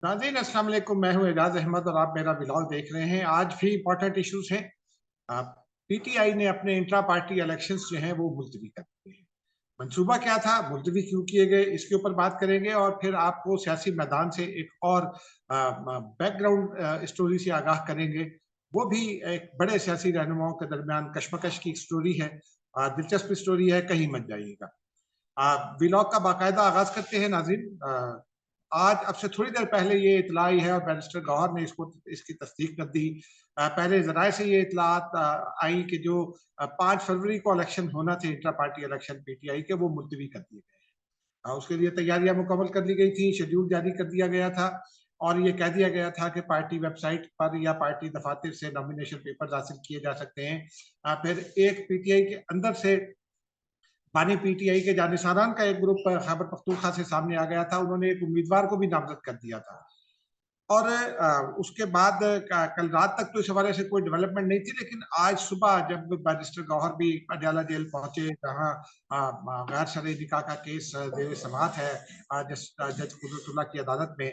नाज़रीन अस्सलाम वालेकुम। मैं हूं एजाज अहमद और आप मेरा व्लॉग देख रहे हैं। आज भी इंपॉर्टेंट इश्यूज हैं। पीटीआई ने अपने इंट्रा पार्टी इलेक्शंस जो हैं वो मुलतवी कर दिए हैं। मंसूबा क्या था, मुलतवी क्यों किए गए, इसके ऊपर बात करेंगे और फिर आपको सियासी मैदान से एक और बैकग्राउंड स्टोरी से आगाह करेंगे। वो भी एक बड़े सियासी रहनुमाओं के दरमियान कशमकश की स्टोरी है। दिलचस्प स्टोरी है, कहीं मत जाइएगा। व्लॉग का बाकायदा आगाज करते हैं नाज़रीन। आज अब से थोड़ी देर पहले ये इतला आई है और बैरिस्टर गौहर ने इसकी तस्दीक कर दी। पहले जराये से ये इतलात आई कि जो 5 फरवरी को इलेक्शन होना थे, इंटर पार्टी इलेक्शन पीटीआई के, वो मुलतवी कर दिए गए। उसके लिए तैयारियां मुकम्मल कर ली गई थी, शेड्यूल जारी कर दिया गया था और ये कह दिया गया था कि पार्टी वेबसाइट पर या पार्टी दफातर से नॉमिनेशन पेपर्स हासिल किए जा सकते हैं। फिर एक पीटीआई के अंदर से बानी पीटीआई के जानिसारान का एक ग्रुप खैबर पख्तूनख्वा से सामने आ गया था। उन्होंने एक उम्मीदवार को भी नामजद कर दिया था और उसके बाद कल रात तक तो इस हवाले से कोई डेवलपमेंट नहीं थी, लेकिन आज सुबह जब बैरिस्टर गौहर भी पटियाला जेल पहुंचे, जहां गैर शरई निकाह का केस जेर समाअत है जज कुदरतुल्लाह की अदालत में,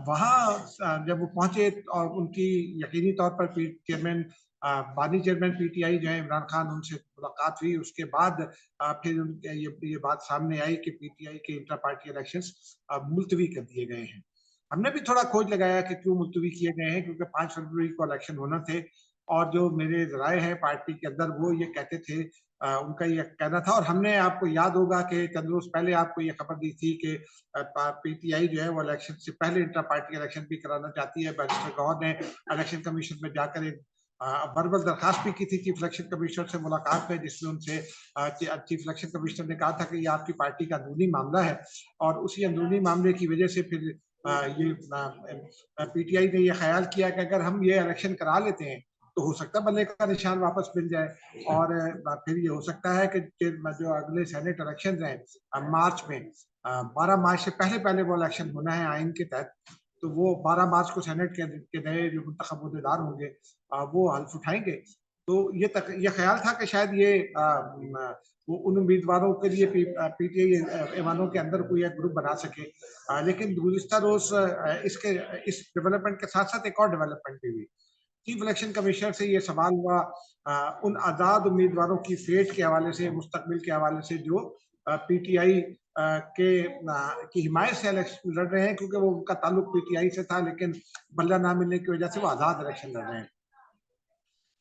वहां जब वो पहुंचे और उनकी यकीनी तौर पर चेयरमैन बानी चेयरमैन पीटीआई जो है इमरान खान, उनसे मुलाकात हुई। उसके बाद फिर ये बात सामने आई कि पीटीआई के इंटर पार्टी इलेक्शंस मुलतवी कर दिए गए हैं। हमने भी थोड़ा खोज लगाया कि क्यों मुलतवी किए गए हैं, क्योंकि 5 फरवरी को इलेक्शन होना थे और जो मेरे जराये हैं पार्टी के अंदर वो ये कहते थे, उनका ये कहना था। और हमने, आपको याद होगा कि चंद रोज पहले आपको ये खबर दी थी कि पीटीआई जो है वो इलेक्शन से पहले इंटर पार्टी इलेक्शन भी कराना चाहती है। बैरिस्टर गौहर ने इलेक्शन कमीशन में जाकर एक वर्बल दरखास्त भी की थी चीफ इलेक्शन कमिश्नर से मुलाकात में, जिसमें उनसे चीफ इलेक्शन कमिश्नर ने कहा था कि ये आपकी पार्टी का अंदरूनी मामला है और उसी अंदरूनी मामले की वजह से फिर ये पीटीआई ने ये ख्याल किया कि अगर हम ये इलेक्शन करा लेते हैं तो हो सकता है बल्ले का निशान वापस मिल जाए और फिर ये हो सकता है कि जो अगले सेनेट इलेक्शन हैं मार्च में, 12 मार्च से पहले पहले वो इलेक्शन होना है आइन के तहत, तो वो 12 मार्च को सेनेट के नए जो मुंतखब अहदेदार होंगे वो हल्फ उठाएंगे। तो ये ख्याल था कि शायद ये वो उन उम्मीदवारों के लिए पीटीआई ऐवानों के अंदर कोई एक ग्रुप बना सके। लेकिन गुज़िश्ता रोज इसके इस डेवलपमेंट के साथ साथ एक और डेवलपमेंट भी हुई। चीफ इलेक्शन कमिश्नर से ये सवाल हुआ उन आज़ाद उम्मीदवारों की फेट के हवाले से, मुस्तकबिल के हवाले से, जो पीटीआई की हिमायत से इलेक्शन लड़ रहे हैं, क्योंकि वो उनका ताल्लुक पीटीआई से था लेकिन बल्ला ना मिलने की वजह से वो आज़ाद इलेक्शन लड़ रहे हैं।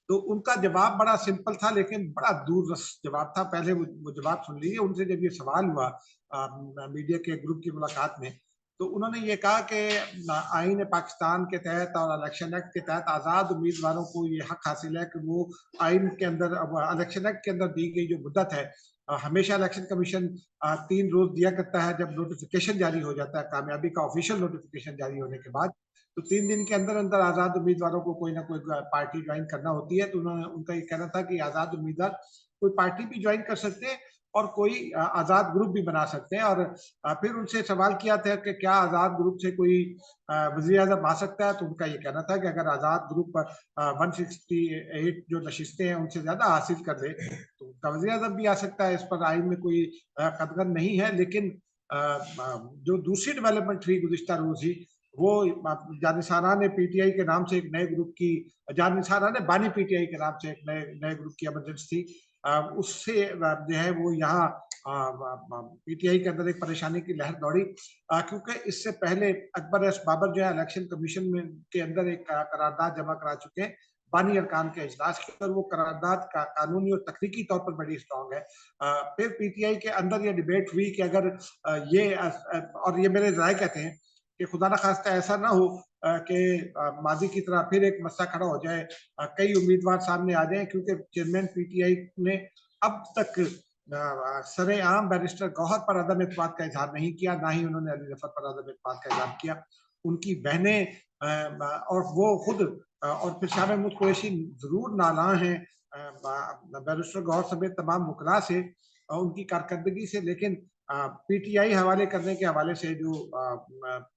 तो उनका जवाब बड़ा सिंपल था लेकिन बड़ा दूरदर्श जवाब था। पहले वो जवाब सुन लीजिए उनसे। जब ये सवाल हुआ मीडिया के ग्रुप की मुलाकात में, तो उन्होंने ये कहा कि आईन पाकिस्तान के तहत और इलेक्शन एक्ट के तहत आज़ाद उम्मीदवारों को ये हक हासिल है कि वो आइन के अंदर, अब इलेक्शन एक्ट के अंदर दी गई जो मुद्दत है, हमेशा इलेक्शन कमीशन 3 रोज दिया करता है जब नोटिफिकेशन जारी हो जाता है, कामयाबी का ऑफिशियल नोटिफिकेशन जारी होने के बाद। तो 3 दिन के अंदर अंदर आज़ाद उम्मीदवारों को कोई ना कोई पार्टी ज्वाइन करना होती है। तो उन्होंने, उनका ये कहना था कि आज़ाद उम्मीदवार कोई पार्टी भी ज्वाइन कर सकते हैं और कोई आज़ाद ग्रुप भी बना सकते हैं। और फिर उनसे सवाल किया था कि क्या आज़ाद ग्रुप से कोई वज़ीर आज़म आ सकता है, तो उनका ये कहना था कि अगर आज़ाद ग्रुप 168 जो नशिस्तें हैं उनसे ज़्यादा हासिल कर ले तो उनका वज़ीर आज़म भी आ सकता है। इस पर आइन में कोई कदगन नहीं है। लेकिन जो दूसरी डेवलपमेंट हुई गुज़िश्ता रोज़ ही, वो जानिसारा ने पीटीआई के नाम से एक नए ग्रुप की, जानिसारा ने बानी पीटीआई के नाम से एक नए नए ग्रुप की इमरजेंसी थी। उससे जो है वो यहाँ पीटीआई के अंदर एक परेशानी की लहर दौड़ी, क्योंकि इससे पहले अकबर एस बाबर जो है इलेक्शन कमीशन में के अंदर एक करारदाद जमा करा चुके हैं बानी अरकान के इजलास के अंदर। वो करारदाद का कानूनी और तकनीकी तौर पर बड़ी स्ट्रॉन्ग है। फिर पीटीआई के अंदर ये डिबेट हुई कि अगर और ये मेरे राय कहते हैं कि खुदा न खास्ता ऐसा ना हो कि माजी की तरह फिर एक मसला खड़ा हो जाए, कई उम्मीदवार सामने आ जाएं, क्योंकि चेयरमैन पीटीआई ने अब तक सरेआम बैरिस्टर गौहर पर अदम एतमाद का इजहार नहीं किया, ना ही उन्होंने अली जफर पर अदम एतमाद का इजहार किया। उनकी बहनें और वो खुद और फिर शाह महमूद कुरैशी जरूर नाला हैं बैरिस्टर गौहर समेत तमाम वकला से, उनकी कारकर्दगी से, लेकिन पीटीआई हवाले करने के हवाले से जो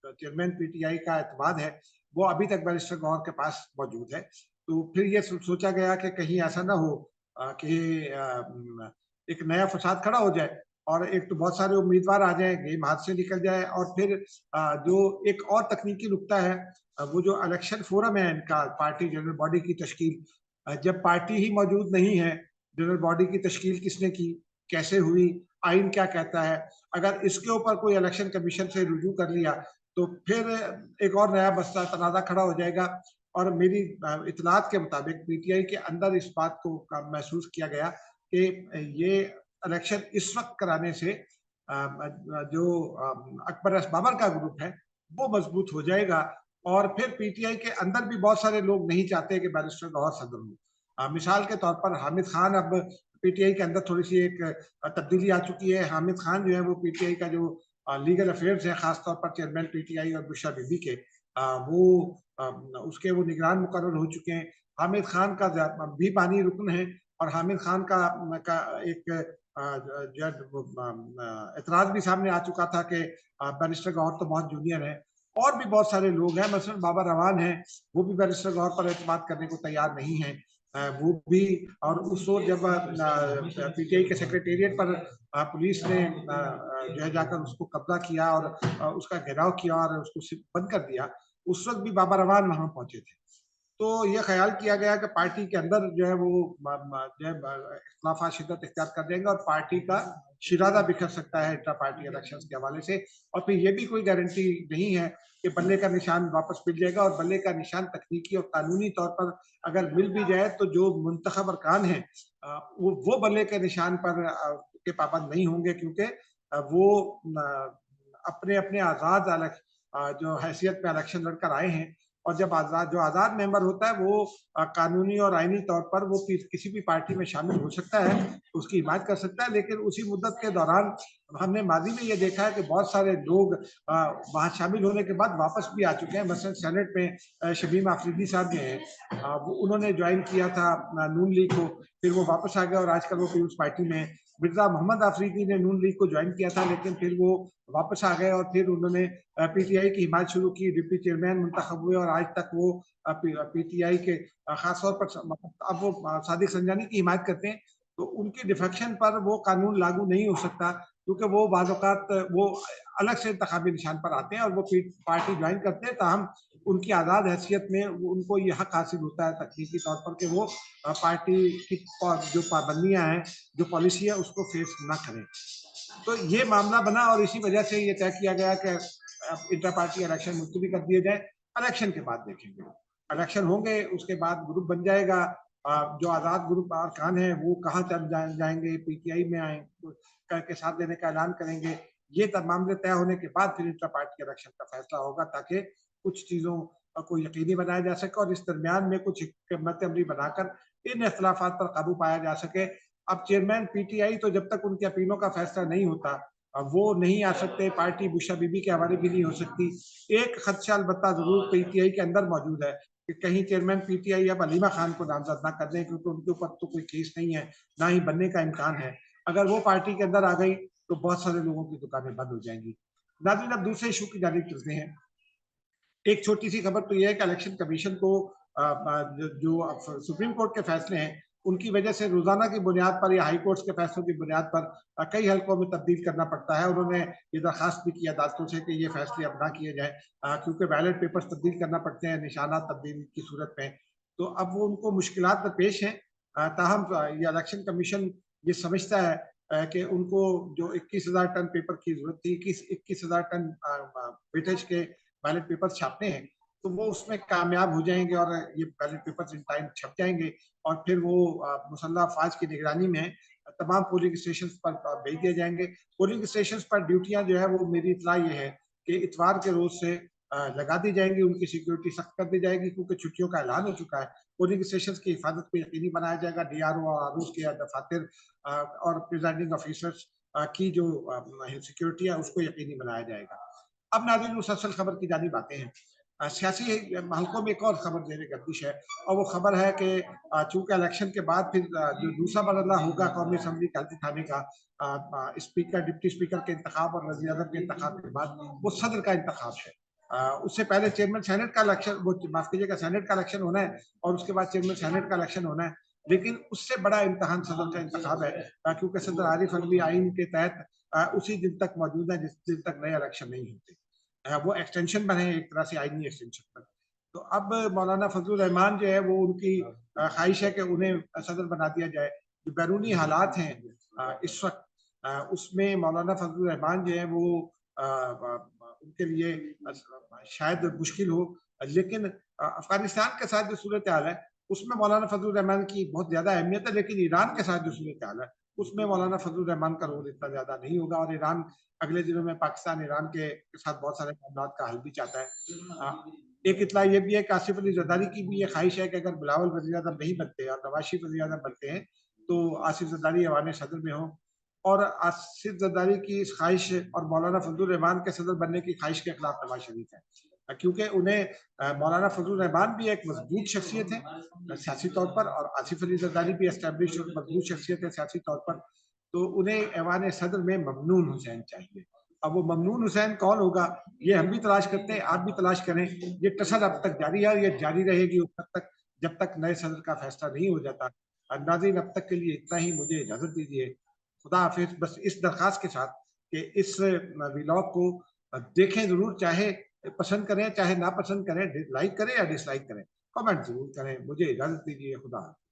चेयरमैन पीटीआई का एतमाद है वो अभी तक बैरिस्टर गौहर के पास मौजूद है। तो फिर ये सोचा गया कि कहीं ऐसा ना हो कि एक नया फसाद खड़ा हो जाए। और एक तो बहुत सारे उम्मीदवार आ जाए, गेम हाथ से निकल जाए, और फिर जो एक और तकनीकी नुकता है, वो जो इलेक्शन फोरम है इनका, पार्टी जनरल बॉडी की तश्कील, जब पार्टी ही मौजूद नहीं है, जनरल बॉडी की तश्कील किसने की, कैसे हुई, आइन क्या कहता है, अगर इसके ऊपर कोई इलेक्शन कमीशन से रुजू कर लिया तो फिर एक और नया मसला तनाज़ा खड़ा हो जाएगा। और मेरी इतलात के मुताबिक पीटीआई के अंदर इस बात को महसूस किया गया कि ये इलेक्शन इस वक्त कराने से जो अकबर बाबर का ग्रुप है वो मजबूत हो जाएगा, और फिर पीटीआई के अंदर भी बहुत सारे लोग नहीं चाहते कि बैरिस्टर गौहर सदर हो। मिसाल के तौर पर हामिद खान, अब पीटीआई के अंदर थोड़ी सी एक तब्दीली आ चुकी है। हामिद खान जो है वो पीटीआई का जो लीगल अफेयर्स है, खासतौर पर चेयरमैन पीटीआई और बुशरा बीबी के, वो उसके वो निगरान मुकर्रर हो चुके हैं। हामिद खान का भी बानी रुकन है, और हामिद खान का एक एतराज भी सामने आ चुका था कि बैरिस्टर गौहर तो बहुत जूनियर है। और भी बहुत सारे लोग हैं, मसलन बाबा रवान है, वो भी बैरिस्टर गौहर पर एतमाद करने को तैयार नहीं है। वो भी, और उस वक्त जब पीटीआई के सेक्रेटेरिएट पर पुलिस ने जो है जाकर उसको कब्जा किया और उसका घेराव किया और उसको बंद कर दिया, उस वक्त भी बाबा रवान वहां पहुंचे थे। तो ये ख्याल किया गया कि पार्टी के अंदर जो है वो जो है इख्तलाफात शिद्दत इख्तियार कर देंगे और पार्टी का शिरादा बिखर सकता है इंटर पार्टी इलेक्शंस के हवाले से। और फिर ये भी कोई गारंटी नहीं है कि बल्ले का निशान वापस मिल जाएगा, और बल्ले का निशान तकनीकी और कानूनी तौर पर अगर मिल भी जाए तो जो मुंतखब अरकान है वो बल्ले के निशान पर के पाबंद नहीं होंगे, क्योंकि वो अपने अपने आज़ाद जो हैसियत में इलेक्शन लड़कर आए हैं। और जब आज़ाद मेंबर होता है वो कानूनी और आईनी तौर पर वो किसी भी पार्टी में शामिल हो सकता है, उसकी हिमायत कर सकता है। लेकिन उसी मुद्दत के दौरान हमने माजी में ये देखा है कि बहुत सारे लोग वहाँ शामिल होने के बाद वापस भी आ चुके हैं। मसलन सेनेट में शबीम आफरीदी साहब जो हैं, उन्होंने ज्वाइन किया था नून लीग को, फिर वो वापस आ गए और आजकल वो पीपल्स पार्टी में। मिर्जा मोहम्मद आफरीदी ने नून लीग को ज्वाइन किया था, लेकिन फिर वो वापस आ गए और फिर उन्होंने पीटीआई की हिमायत शुरू की, डिप्टी चेयरमैन मुंतखब हुए, और आज तक वो पीटीआई के खासतौर पर अब वो सादिक संजानी की हिमायत करते हैं। तो उनकी डिफेक्शन पर वो कानून लागू नहीं हो सकता, क्योंकि वो बाज़ औक़ात वो अलग से इंतखाबी निशान पर आते हैं और वो पार्टी ज्वाइन करते हैं, ताहम उनकी आज़ाद हैसियत में उनको ये हक हासिल होता है तकनीकी तौर पर कि वो पार्टी की जो पाबंदियाँ हैं, जो पॉलिसी है, उसको फेस ना करें। तो ये मामला बना और इसी वजह से ये तय किया गया कि इंटर पार्टी इलेक्शन मुलतवी कर दिए जाए। इलेक्शन के बाद देखेंगे, इलेक्शन होंगे उसके बाद ग्रुप बन जाएगा। जो आज़ाद ग्रुप अरकान है वो कहाँ चल जाएंगे, पीटीआई में आए के साथ देने का ऐलान करेंगे। ये मामले तय होने के बाद फिर इंटर पार्टी इलेक्शन का फैसला होगा, ताकि कुछ चीज़ों को यकीनी बनाया जा सके और इस दरमियान में कुछ हिकमत अमली बनाकर इन इख्तलाफात पर काबू पाया जा सके। अब चेयरमैन पीटीआई तो जब तक उनके अपीलों का फैसला नहीं होता, वो नहीं आ सकते, पार्टी बुशरा बीबी के हवाले भी नहीं हो सकती। एक खदशा अलबत्ता जरूर पीटीआई के अंदर मौजूद है कि कहीं चेयरमैन पीटीआई अब अलीमा खान को नामजद ना कर दें, क्योंकि उनके ऊपर तो कोई केस नहीं है, ना ही बनने का इम्कान है। अगर वो पार्टी के अंदर आ गई तो बहुत सारे लोगों की दुकानें बंद हो जाएंगी। नाज़रीन, अब दूसरे इशू की जानिब चलते हैं। एक छोटी सी खबर तो यह है कि इलेक्शन कमीशन को जो सुप्रीम कोर्ट के फैसले हैं उनकी वजह से रोजाना की बुनियाद पर या हाई कोर्ट के फैसलों की बुनियाद पर कई हलकों में तब्दील करना पड़ता है। उन्होंने ये दरखास्त भी किया अदालतों से कि ये फैसले अब ना किए जाए, क्योंकि बैलेट पेपर्स तब्दील करना पड़ते हैं निशाना तब्दील की सूरत में। तो अब वो उनको मुश्किलात दरपेश हैं। ताहम ये इलेक्शन कमीशन ये समझता है कि उनको जो 21,000 टन पेपर की जरूरत थी, 21,000 टन वेटेज के बैलेट पेपर छापने हैं, तो वो उसमें कामयाब हो जाएंगे और ये बैलेट पेपर्स इन टाइम छप जाएंगे, और फिर वो मुसल्लह अफवाज की निगरानी में तमाम पोलिंग स्टेशन पर भेज दिए जाएंगे। पोलिंग स्टेशन पर ड्यूटियां जो है वो मेरी इतला ये है कि इतवार के रोज से लगा दी जाएंगी, उनकी सिक्योरिटी सख्त कर दी जाएगी, क्योंकि छुट्टियों का ऐलान हो चुका है। पोलिंग स्टेशन की हिफाजत को यकीनी बनाया जाएगा। डीआरओ और आरूस के दफातर और प्रिजाइडिंग ऑफिसर्स की जो सिक्योरिटी है उसको यकीनी बनाया जाएगा। अब नाज़रीन, मुसलसल खबर की जानिब आते हैं। सियासी हलकों में एक और खबर ज़ेर गर्दिश है, और वो खबर है कि चूंकि इलेक्शन के बाद फिर जो दूसरा मरहला होगा कौमी असम्बली का दिखाने का, स्पीकर, डिप्टी स्पीकर के इंतखाब और वज़ीर आज़म के इंतखाब के बाद वो सदर का इंतखाब है। उससे पहले चेयरमैन सेनेट का इलेक्शन, वो माफ कीजिएगा, सेनेट का इलेक्शन होना है और उसके बाद चेयरमैन सेनेट का इलेक्शन होना है। लेकिन उससे बड़ा इम्तहान सदर का इंतखाब है, क्योंकि सदर आरिफ अलवी आइन के तहत उसी दिन तक मौजूद है जिस दिन तक नए इलेक्शन नहीं होते। वो एक्सटेंशन बने एक तरह से आईनी एक्सटेंशन पर। तो अब मौलाना फजलुर रहमान जो है वो उनकी ख्वाहिश है कि उन्हें सदर बना दिया जाए। जो बैरूनी हालात हैं इस वक्त, उसमें मौलाना फजलुर रहमान जो है वो उनके लिए शायद मुश्किल हो, लेकिन अफगानिस्तान के साथ जो सूरत हाल है उसमें मौलाना फजलुर रहमान की बहुत ज्यादा अहमियत है, लेकिन ईरान के साथ जो सूरत हाल है उसमें मौलाना फजलुर रहमान का रोल इतना ज्यादा नहीं होगा। और ईरान अगले दिनों में पाकिस्तान ईरान के साथ बहुत सारे मामलों का हल भी चाहता है। एक इतला ये भी है कि आसिफ अली जरदारी की भी ये ख्वाहिश है कि अगर बिलावल वज़ीर आज़म नहीं बनते और नवाज शरीफ वज़ीर आज़म बनते हैं तो आसिफ जरदारी ऐवान सदर में हो। और आसिफ जरदारी की इस ख्वाहिश और मौलाना फजलुर रहमान के सदर बनने की ख्वाहिश के खिलाफ नवाज शरीफ है, क्योंकि उन्हें मौलाना फजलुर रहमान भी एक मजबूत शख्सियत है सियासी तौर पर, और आसिफ अली जरदारी भी एस्टेब्लिश और मजबूत शख्सियत है सियासी तौर पर। तो उन्हें ऐवान सदर में ममनून हुसैन चाहिए। अब वो ममनून हुसैन कौन होगा ये हम भी तलाश करते हैं, आप भी तलाश करें। ये टसल अब तक जारी है और ये जारी रहेगी उस वक्त तक जब तक नए सदर का फैसला नहीं हो जाता। नाज़रीन, अब तक के लिए इतना ही, मुझे इजाजत दीजिए। खुदा हाफिज। बस इस दरख्वास्त के साथ कि इस व्लॉग को देखें जरूर, चाहे पसंद करें चाहे ना पसंद करें, लाइक करें या डिसलाइक करें, कमेंट जरूर करें। मुझे इजाजत दीजिए। खुदा हाफिज।